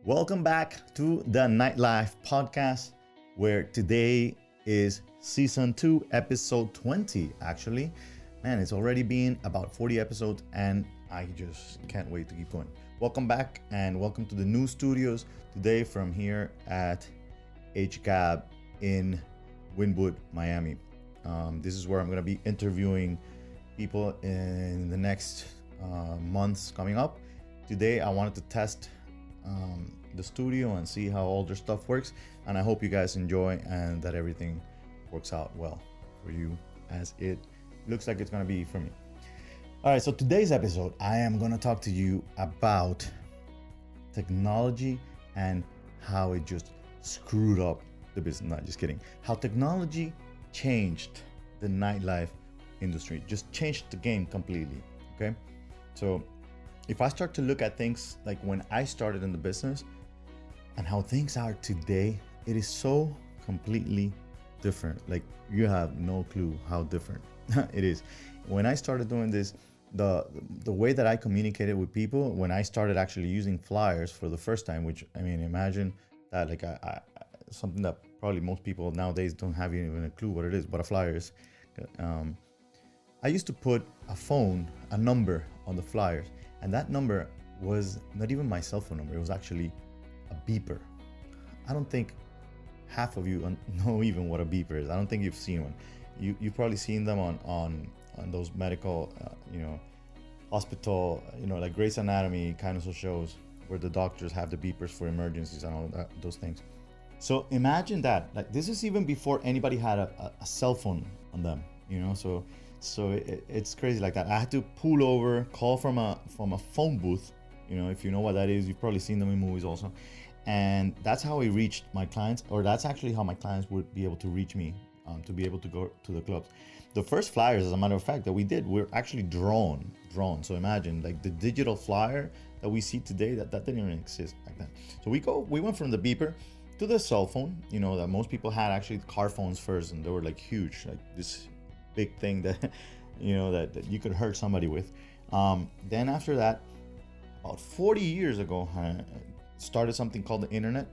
Welcome back to the Nightlife podcast, where today is season 2, episode 20. Actually, man, it's already been about 40 episodes, and I just can't wait to keep going. Welcome back, and welcome to the new studios today from here at HGAB in Wynwood, Miami. This is where I'm going to be interviewing people in the next months coming up. Today, I wanted to test the studio and see how all their stuff works, and I hope you guys enjoy and that everything works out well for you as it looks like it's going to be for me. All right, so today's episode, I am going to talk to you about technology and how it just screwed up the business. Not just kidding. How technology changed the nightlife industry, just changed the game completely. Okay, so if I start to look at things like when I started in the business and how things are today, it is so completely different. Like, you have no clue how different it is. When I started doing this, the way that I communicated with people, when I started actually using flyers for the first time, which, I mean, imagine that, like, I something that probably most people nowadays don't have even a clue what it is, what a flyer is. I used to put a number on the flyers, and that number was not even my cell phone number. It was actually a beeper. I don't think half of you know even what a beeper is. I don't think you've seen one. You've probably seen them on those medical, hospital, like Grey's Anatomy kind of shows where the doctors have the beepers for emergencies and all that, those things. So imagine that. Like, this is even before anybody had a cell phone on them. So it's crazy like that. I had to pull over, call from a phone booth. If you know what that is, you've probably seen them in movies also. And that's how I reached my clients, or that's actually how my clients would be able to reach me, to be able to go to the clubs. The first flyers, as a matter of fact, that we did, were actually drawn. So imagine, like, the digital flyer that we see today, that didn't even exist back then. So we went from the beeper to the cell phone, that most people had, actually car phones first, and they were like huge, like this big thing that that you could hurt somebody with. Then after that, about 40 years ago, I started something called the internet.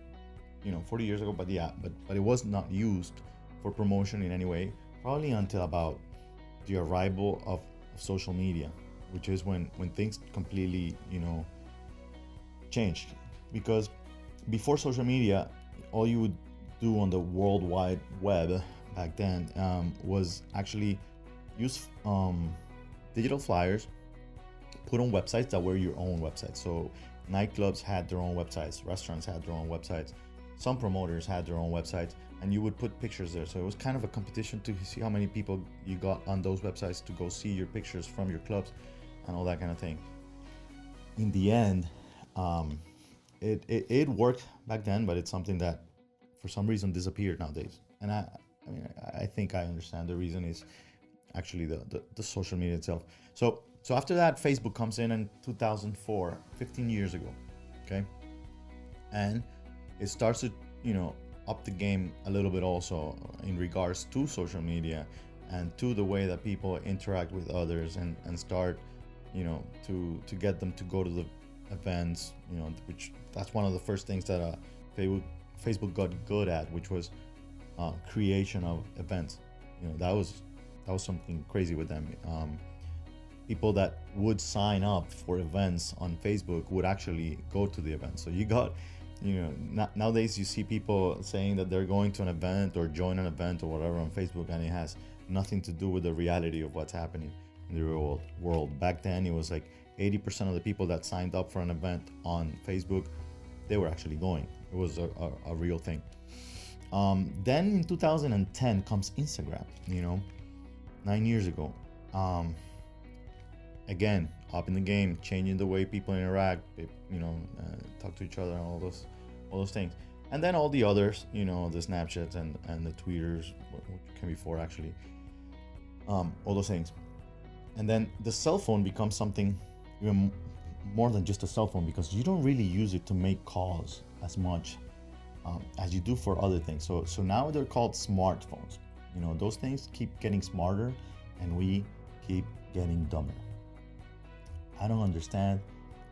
40 years ago, but it was not used for promotion in any way, probably until about the arrival of social media, which is when things completely changed. Because before social media, all you would do on the World Wide Web back then was actually use digital flyers, put on websites that were your own websites. So nightclubs had their own websites, restaurants had their own websites, some promoters had their own websites, and you would put pictures there. So it was kind of a competition to see how many people you got on those websites to go see your pictures from your clubs and all that kind of thing. In the end, it worked back then, but it's something that for some reason disappeared nowadays. And I think I understand the reason is actually the social media itself. So after that, Facebook comes in 2004, 15 years ago, okay? And it starts to, up the game a little bit also in regards to social media and to the way that people interact with others and start, to get them to go to the events, which that's one of the first things that Facebook got good at, which was creation of events. That was something crazy with them. People that would sign up for events on Facebook would actually go to the event. So you got, nowadays you see people saying that they're going to an event or join an event or whatever on Facebook, and it has nothing to do with the reality of what's happening in the real world. Back then, it was like 80% of the people that signed up for an event on Facebook, they were actually going. It was a real thing. Then in 2010 comes Instagram, 9 years ago. Again, up in the game, changing the way people interact, talk to each other and all those things. And then all the others, the Snapchats and the Twitters, which came before actually, all those things. And then the cell phone becomes something even more than just a cell phone, because you don't really use it to make calls as much as you do for other things. So now they're called smartphones. Those things keep getting smarter and we keep getting dumber. I don't understand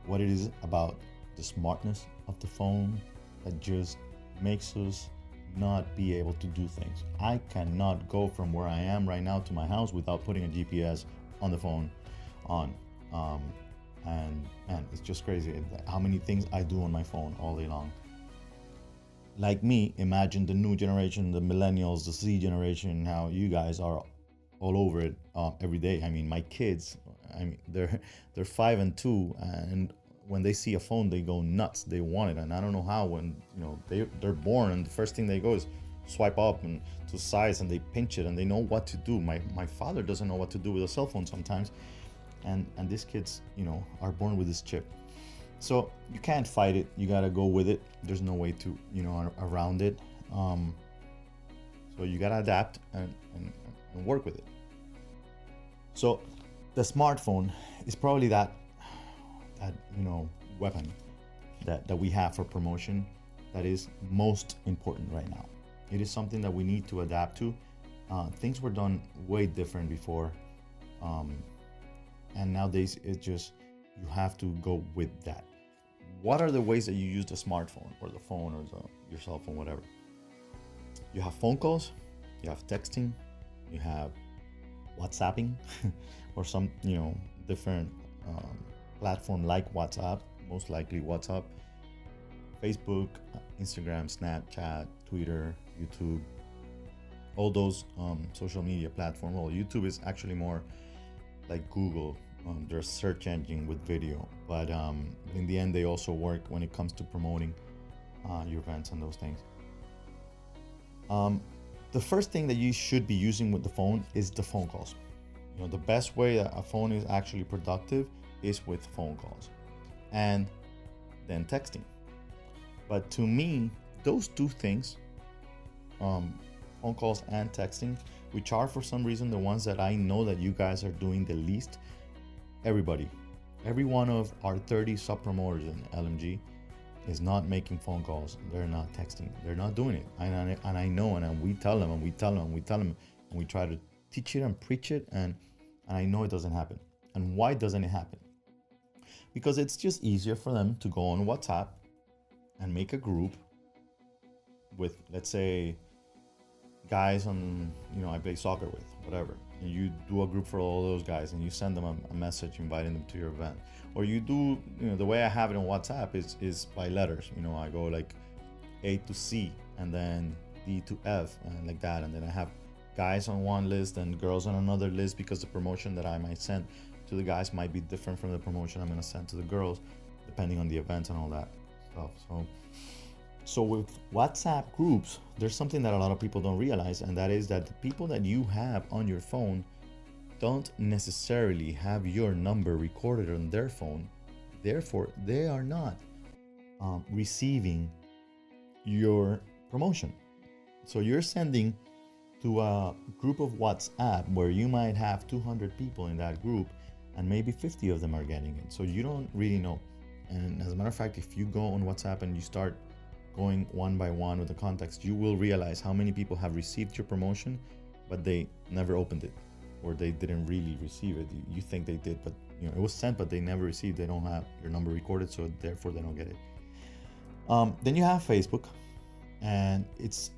what it is about the smartness of the phone that just makes us not be able to do things. I cannot go from where I am right now to my house without putting a GPS on the phone on. And it's just crazy how many things I do on my phone all day long. Like me, imagine the new generation, the millennials, the Z generation, how you guys are all over it every day. I mean, my kids, they're 5 and 2, and when they see a phone, they go nuts. They want it, and I don't know how. When they're born, and the first thing they go is swipe up and to size, and they pinch it, and they know what to do. My father doesn't know what to do with a cell phone sometimes, and these kids, are born with this chip. So you can't fight it. You gotta go with it. There's no way to around it. So you gotta adapt and work with it. So the smartphone is probably that weapon that we have for promotion that is most important right now. It is something that we need to adapt to. Things were done way different before, and nowadays it's just you have to go with that. What are the ways that you use the smartphone or the phone or your cell phone, whatever? You have phone calls, you have texting, you have WhatsApping or some different platform like WhatsApp, most likely WhatsApp, Facebook, Instagram, Snapchat, Twitter, YouTube, all those social media platforms. Well, YouTube is actually more like Google. Their search engine with video, but in the end they also work when it comes to promoting your events and those things. The first thing that you should be using with the phone is the phone calls. The best way that a phone is actually productive is with phone calls and then texting. But to me, those two things, phone calls and texting, which are for some reason the ones that I know that you guys are doing the least. Every one of our 30 sub promoters in LMG is not making phone calls. They're not texting. They're not doing it. And I know, and we tell them, and we try to teach it and preach it, and I know it doesn't happen. And why doesn't it happen? Because it's just easier for them to go on WhatsApp and make a group with, let's say, guys I play soccer with, whatever. And you do a group for all those guys and you send them a message inviting them to your event. Or you do, the way I have it on WhatsApp is by letters. I go like A to C and then D to F and like that. And then I have guys on one list and girls on another list, because the promotion that I might send to the guys might be different from the promotion I'm going to send to the girls, depending on the event and all that stuff. So with WhatsApp groups, there's something that a lot of people don't realize, and that is that the people that you have on your phone don't necessarily have your number recorded on their phone. Therefore, they are not receiving your promotion. So you're sending to a group of WhatsApp where you might have 200 people in that group, and maybe 50 of them are getting it. So you don't really know. And as a matter of fact, if you go on WhatsApp and you start going one by one with the context, you will realize how many people have received your promotion, but they never opened it, or they didn't really receive it. You think they did, but it was sent, but they never received. They don't have your number recorded, so therefore they don't get it. Then you have Facebook, and it's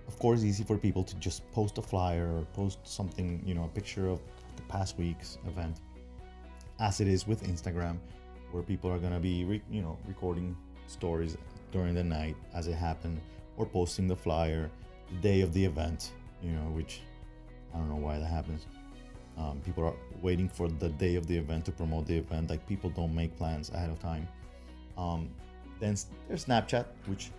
of course easy for people to just post a flyer or post something, a picture of the past week's event, as it is with Instagram, where people are gonna be recording stories during the night as it happened, or posting the flyer the day of the event, which I don't know why that happens. People are waiting for the day of the event to promote the event. Like, people don't make plans ahead of time. Then there's Snapchat, which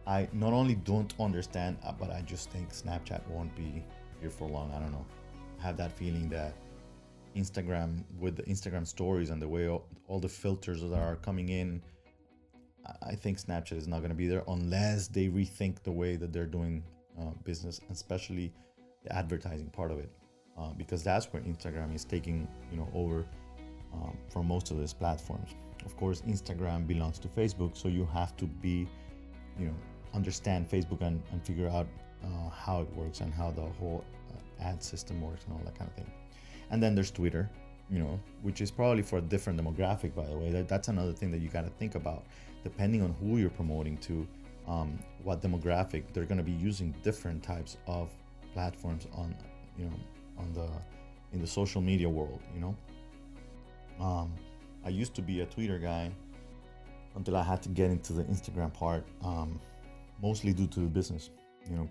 I not only don't understand, but I just think Snapchat won't be here for long. I don't know. I have that feeling that Instagram, with the Instagram stories and the way all the filters that are coming in, I think Snapchat is not going to be there unless they rethink the way that they're doing business, especially the advertising part of it, because that's where Instagram is taking over from most of these platforms. Of course, Instagram belongs to Facebook, so you have to be understand Facebook and figure out how it works and how the whole ad system works and all that kind of thing. And then there's Twitter, which is probably for a different demographic, by the way. That's another thing that you got to think about, depending on who you're promoting to, what demographic they're going to be using different types of platforms on, in the social media world. I used to be a Twitter guy until I had to get into the Instagram part, mostly due to the business,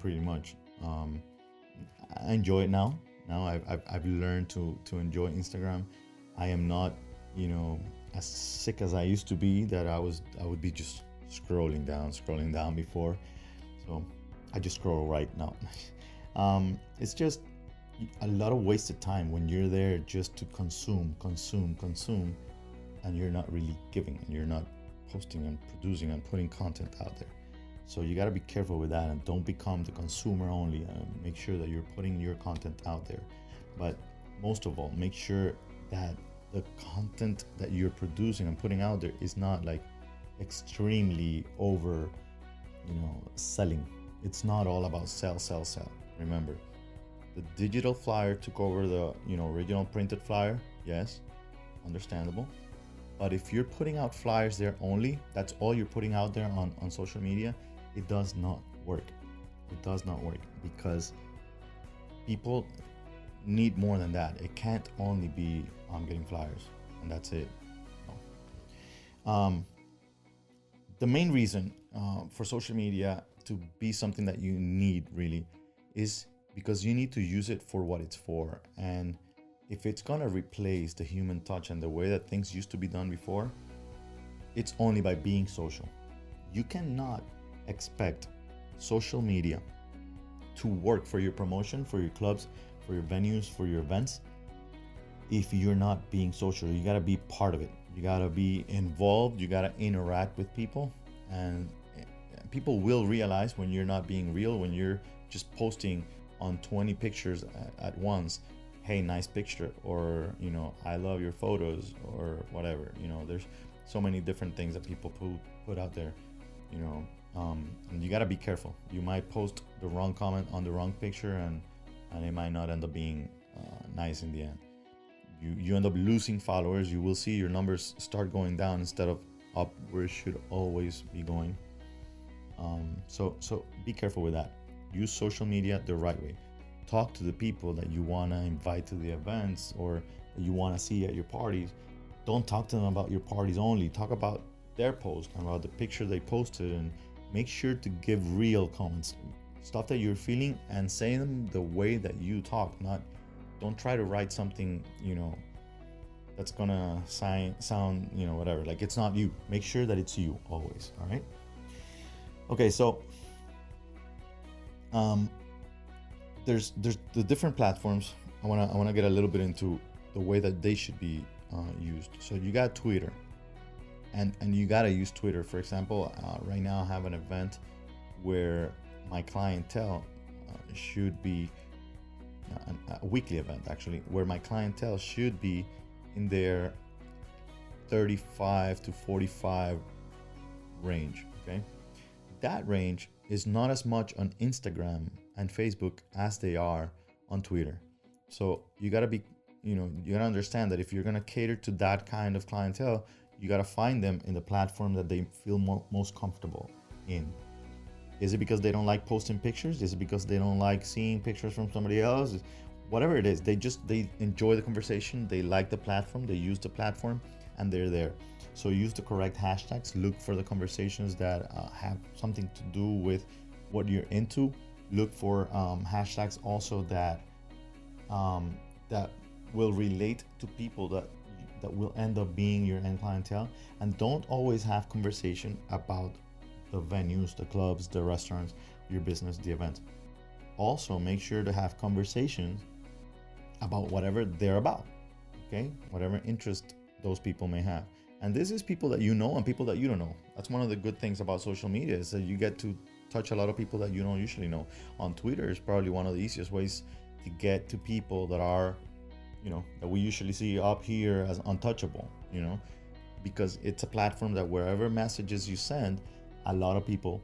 pretty much. I enjoy it now. Now I've learned to enjoy Instagram. I am not, as sick as I used to be, that I would be just scrolling down before. So I just scroll right now. It's just a lot of wasted time when you're there just to consume, and you're not really giving, and you're not posting and producing and putting content out there. So you got to be careful with that, and don't become the consumer only. Make sure that you're putting your content out there. But most of all, make sure that the content that you're producing and putting out there is not like extremely over, selling. It's not all about sell. Remember, the digital flyer took over the, original printed flyer. Yes, understandable. But if you're putting out flyers there only, that's all you're putting out there on social media, it does not work. It does not work, because people need more than that. It can't only be I'm getting flyers and that's it. No. The main reason for social media to be something that you need really is because you need to use it for what it's for. And if it's gonna replace the human touch and the way that things used to be done before, it's only by being social. You cannot expect social media to work for your promotion, for your clubs, for your venues, for your events, if you're not being social. You gotta be part of it. You gotta be involved. You gotta interact with people, and people will realize when you're not being real, when you're just posting on 20 pictures at once. Hey, nice picture, or I love your photos, or whatever. There's so many different things that people put out there. And you got to be careful. You might post the wrong comment on the wrong picture, and it might not end up being nice in the end. You end up losing followers. You will see your numbers start going down instead of up, where it should always be going. So be careful with that. Use social media the right way. Talk to the people that you want to invite to the events, or that you want to see at your parties. Don't talk to them about your parties only. Talk about their post and about the picture they posted, and make sure to give real comments, stuff that you're feeling, and say them the way that you talk. Don't try to write something that's gonna sound whatever, like it's not you. Make sure that it's you always. All right. Okay, so there's the different platforms. I wanna get a little bit into the way that they should be used. So you got Twitter, and you gotta use Twitter. For example, right now I have an event where my clientele should be a weekly event, actually, where my clientele should be in their 35 to 45 range. Okay, that range is not as much on Instagram and Facebook as they are on Twitter. So you gotta be, you gotta understand that if you're gonna cater to that kind of clientele, you gotta find them in the platform that they feel most comfortable in. Is it because they don't like posting pictures? Is it because they don't like seeing pictures from somebody else? Whatever it is, they enjoy the conversation, they like the platform, they use the platform, and they're there. So use the correct hashtags. Look for the conversations that have something to do with what you're into. Look for hashtags also that will relate to people that will end up being your end clientele. And don't always have conversation about the venues, the clubs, the restaurants, your business, the events. Also make sure to have conversations about whatever they're about, okay? Whatever interest those people may have. And this is people that you know and people that you don't know. That's one of the good things about social media, is that you get to touch a lot of people that you don't usually know. On Twitter is probably one of the easiest ways to get to people that are, that we usually see up here as untouchable, because it's a platform that wherever messages you send, a lot of people,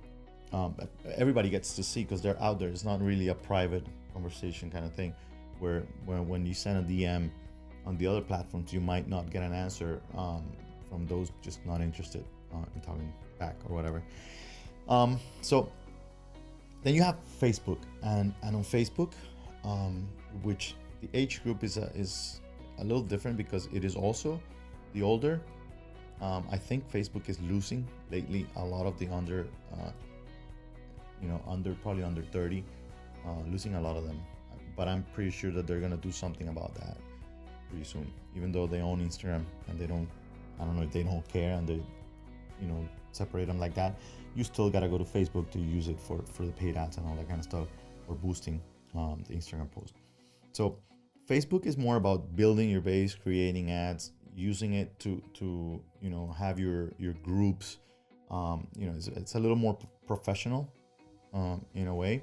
everybody gets to see, because they're out there. It's not really a private conversation kind of thing, where when you send a DM on the other platforms, you might not get an answer from those just not interested in talking back or whatever. So then you have Facebook, and on Facebook, which the age group is a little different because it is also the older. I think Facebook is losing lately a lot of the probably under 30, losing a lot of them. But I'm pretty sure that they're gonna do something about that pretty soon. Even though they own Instagram and I don't know if they don't care and they, separate them like that. You still gotta go to Facebook to use it for the paid ads and all that kind of stuff, or boosting the Instagram post. So Facebook is more about building your base, creating ads, using it to have your groups. It's a little more professional in a way,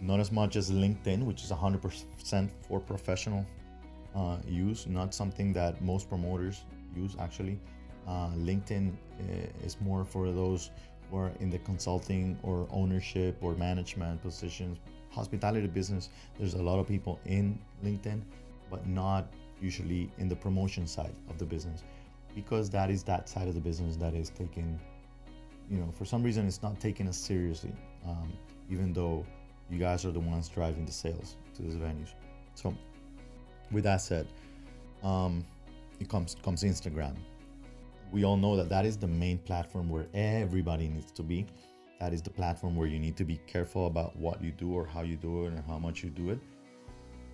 not as much as LinkedIn, which is 100% for professional use, not something that most promoters use actually. LinkedIn is more for those who are in the consulting or ownership or management positions. Hospitality business, there's a lot of people in LinkedIn, but not usually in the promotion side of the business, because that is that side of the business that is taken, for some reason it's not taken as seriously, even though you guys are the ones driving the sales to these venues. So with that said, it comes Instagram. We all know that is the main platform where everybody needs to be. That is the platform where you need to be careful about what you do or how you do it and how much you do it.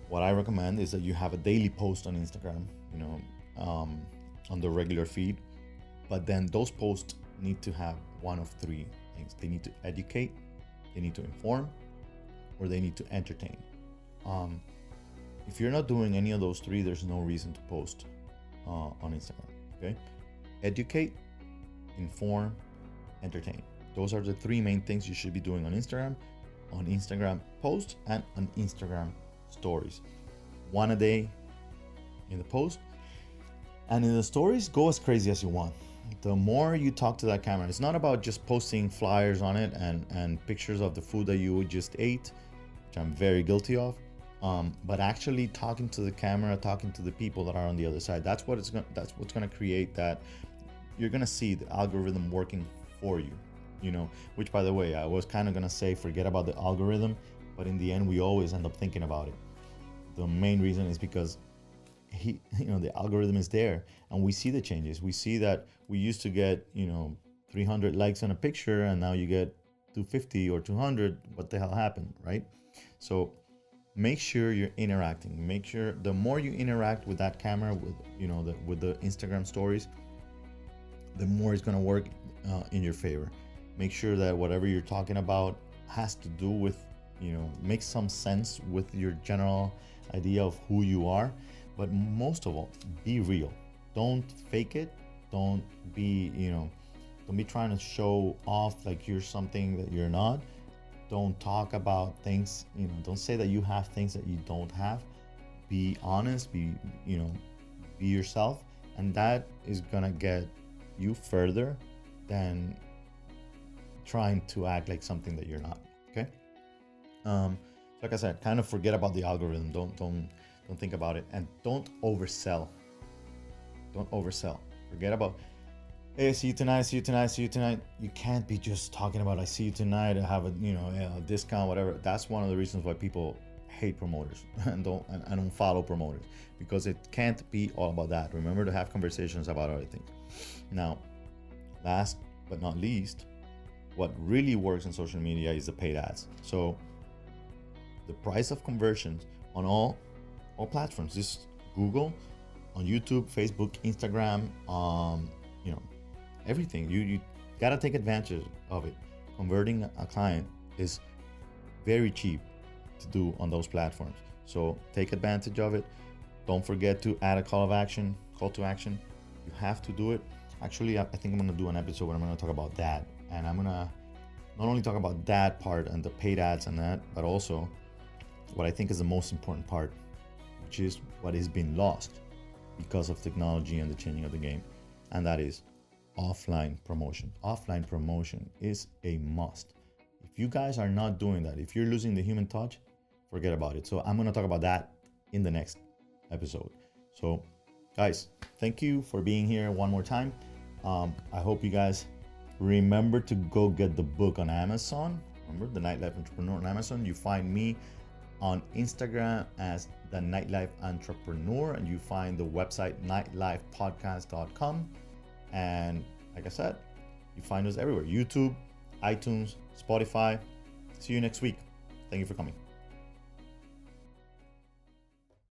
What I recommend is that you have a daily post on Instagram, on the regular feed. But then those posts need to have one of three things. They need to educate, they need to inform, or they need to entertain. If you're not doing any of those three, there's no reason to post on Instagram, okay? Educate, inform, entertain. Those are the three main things you should be doing on Instagram posts and on Instagram stories. One a day in the post, and in the stories, go as crazy as you want. The more you talk to that camera, it's not about just posting flyers on it and pictures of the food that you just ate, which I'm very guilty of, but actually talking to the camera, talking to the people that are on the other side. That's what's going to create that. You're going to see the algorithm working for you, which, by the way, I was kind of going to say forget about the algorithm, but in the end we always end up thinking about it. The main reason is because the algorithm is there, and we see the changes. We see that we used to get 300 likes on a picture, and now you get 250 or 200. What the hell happened, right? So make sure you're interacting. Make sure the more you interact with that camera, with the Instagram stories, the more it's going to work in your favor. Make sure that whatever you're talking about has to do with, makes some sense with your general idea of who you are. But most of all, be real. Don't fake it. Don't be trying to show off like you're something that you're not. Don't talk about things, don't say that you have things that you don't have. Be honest, be yourself, and that is gonna get you further than trying to act like something that you're not. Okay. Like I said, kind of forget about the algorithm. Don't think about it, and don't oversell. Forget about, hey, see you tonight. You can't be just talking about I see you tonight, I have a discount, whatever. That's one of the reasons why people hate promoters and don't follow promoters, because it can't be all about that. Remember to have conversations about other things. Now, last but not least, what really works in social media is the paid ads. So the price of conversions on all platforms, just Google, on YouTube, Facebook, Instagram, everything. You gotta take advantage of it. Converting a client is very cheap to do on those platforms. So take advantage of it. Don't forget to add a call to action. You have to do it. Actually, I think I'm gonna do an episode where I'm gonna talk about that. And I'm gonna not only talk about that part and the paid ads and that, but also what I think is the most important part, which is what is being lost because of technology and the changing of the game. And that is offline promotion. Offline promotion is a must. If you guys are not doing that, if you're losing the human touch, forget about it. So I'm going to talk about that in the next episode. So Guys, thank you for being here one more time. I hope you guys remember to go get the book on Amazon. Remember, The Nightlife Entrepreneur on Amazon. You find me on Instagram as The Nightlife Entrepreneur, and you find the website nightlifepodcast.com. And like I said, you find us everywhere: YouTube, iTunes, Spotify. See you next week. Thank you for coming.